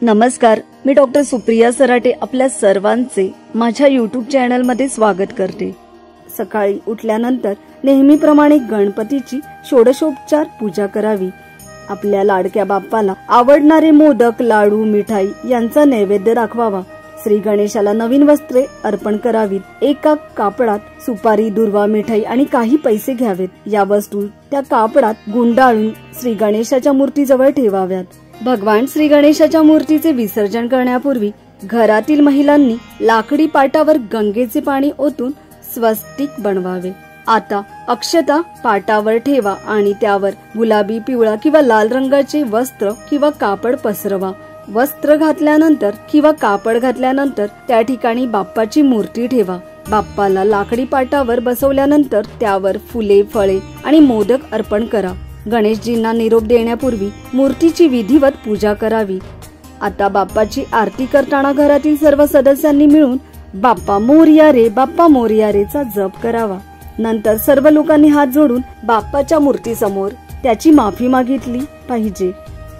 नमस्कार, मी डॉक्टर सुप्रिया सराटे आपल्या सर्वांचे माझ्या YouTube चॅनल मध्ये स्वागत करते। सकाळी उठल्यानंतर नेहमीप्रमाणे गणपतीची षोडशोपचार पूजा करावी। आपल्या लाडक्या बाप्पाला आवडणारे मोदक, लाडू, मिठाई यांचा नैवेद्य दाखवावा। श्री गणेशाला नवीन वस्त्रे अर्पण करावीत। एका कापडात सुपारी, दुर्वा, मिठाई आणि काही पैसे घ्यावेत। या वस्तू त्या कापडात गुंडाळून श्री गणेशाच्या मूर्तीजवळ ठेवाव्यात। भगवान श्री गणेशाच्या मूर्तीचे विसर्जन करण्यापूर्वी घरातील महिलांनी लाकडी पाटावर गंगेचे पाणी ओतून स्वस्तिक बनवावे। आता अक्षता पाटावर ठेवा आणि त्यावर गुलाबी, पिवळा किंवा लाल रंगाचे वस्त्र किंवा कापड पसरवा। वस्त्र घातल्यानंतर किंवा कापड घातल्यानंतर त्या ठिकाणी बाप्पाची मूर्ती ठेवा। बाप्पाला लाकडी पाटावर बसवल्यानंतर त्यावर फुले, फळे आणि मोदक अर्पण करा। गणेशजींना निरोप देण्यापूर्वी मूर्तीची विधिवत पूजा करावी। आता बाप्पाची आरती करताना घरातील सर्व सदस्यांनी मिळून बाप्पा मोरया रे, बाप्पा मोरया रेचा जप करावा। नंतर सर्व लोकांनी हात जोडून बाप्पाच्या मूर्तीसमोर त्याची माफी मागितली पाहिजे।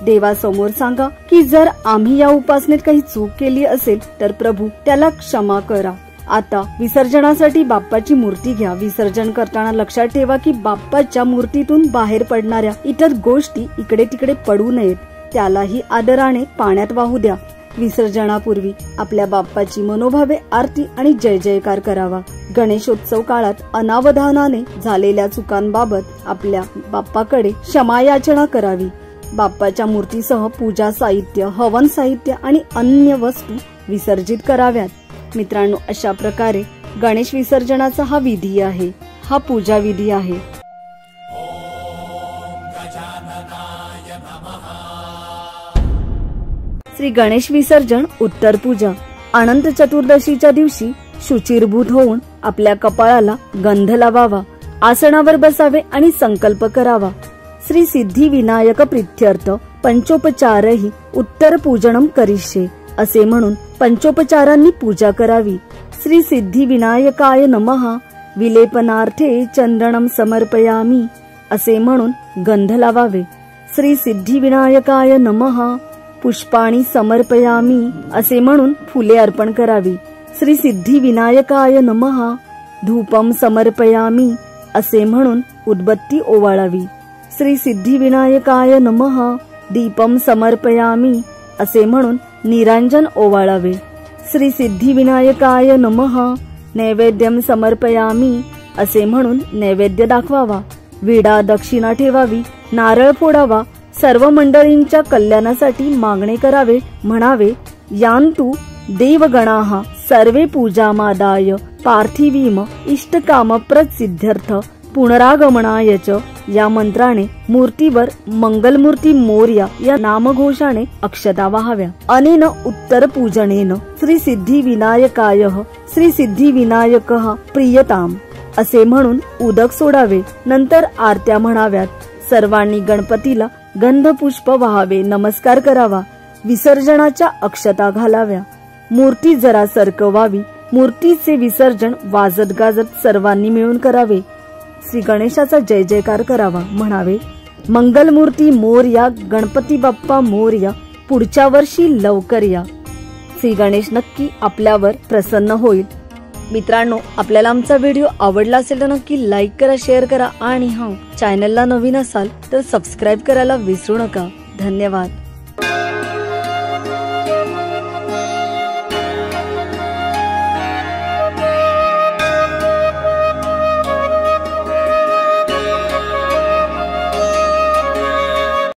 देवासमोर सांगा की जर आम्ही या उपासनेत काही चूक केली असेल तर प्रभू त्याला क्षमा करा। आता विसर्जनासाठी बाप्पाची मूर्ती घ्या। विसर्जन करताना लक्षात ठेवा की बाप्पाच्या मूर्तीतून बाहेर पडणाऱ्या इतर गोष्टी इकडे तिकडे पडू नयेत। त्यालाही आदराने पाण्यात वाहू द्या। विसर्जनापूर्वी आपल्या बाप्पाची मनोभावे आरती आणि जय जयकार करावा। गणेशोत्सव काळात अनावधानाने झालेल्या चुकांबाबत आपल्या बाप्पाकडे क्षमा याचना करावी। बाप्पाच्या मूर्तीसह पूजा साहित्य, हवन साहित्य आणि अन्य वस्तू विसर्जित कराव्यात। मित्रांनो, अशा प्रकारे गणेश विसर्जनाचा हा विधी आहे, हा पूजा विधी आहे। श्री गणेश विसर्जन उत्तर पूजा। अनंत चतुर्दशीच्या दिवशी शुचिरभूत होऊन आपल्या कपाळाला गंध लावावा। आसनावर बसावे आणि संकल्प करावा। श्री सिद्धी विनायक प्रीत्यर्थ पंचोपचारही उत्तर पूजनम करिष्ये असे म्हणून पंचोपचारांनी पूजा करावी। श्री सिद्धी विनायकाय नमः विलेपनार्थे चंदनम समर्पयामी असे म्हणून गंध लावावे। श्री सिद्धी विनायकाय नमः पुष्पाणी समर्पयामी असे म्हणून फुले अर्पण करावी। श्री सिद्धी विनायकाय नमः धूपम समर्पयामी असे म्हणून उदबत्ती ओवाळावी। श्री सिद्धी विनायकाय नमः दीपम समर्पयामी असे म्हणून निरांजन ओवाळावे। श्री सिद्धी विनायकाय नमः नैवेद्यम समर्पयामी असे म्हणून नैवेद्य दाखवावा। विडा दक्षिणा ठेवावी, नारळ फोडावा। सर्व मंडळींच्या कल्याणासाठी मागणे करावे। म्हणावे, यांतु देवगणाः सर्वे पूजामादाय पार्थिवीम इष्टकाम प्रसिद्ध्यर्थ पुनरागमनाय च या मंत्राने मूर्तीवर मंगलमूर्ती मोरया या नामघोषाने अक्षता वाहाव्या। अनेन उत्तर पूजनेन श्री सिद्धी विनायकाय श्री सिद्धी विनायकः प्रियताम असे म्हणून उदक सोडावे। नंतर आरत्या म्हणाव्यात। सर्वांनी गणपतीला गंधपुष्प वाहावे, नमस्कार करावा। विसर्जनाच्या अक्षता घालाव्या। मूर्ती जरा सरकवावी। मूर्तीचे विसर्जन वाजत गाजत सर्वांनी मिळून करावे। श्री गणेशाचा जय जयकार करावा। म्हणावे, मंगलमूर्ती मोरया, गणपती बाप्पा मोरया, पुढच्या वर्षी लवकर या। श्री गणेश नक्की आपल्यावर प्रसन्न होईल। मित्रांनो, आपल्याला आमचा व्हिडिओ आवडला असेल तर नक्की लाईक करा, शेअर करा आणि चॅनलला नवीन असाल तर सबस्क्राईब करायला विसरू नका। धन्यवाद।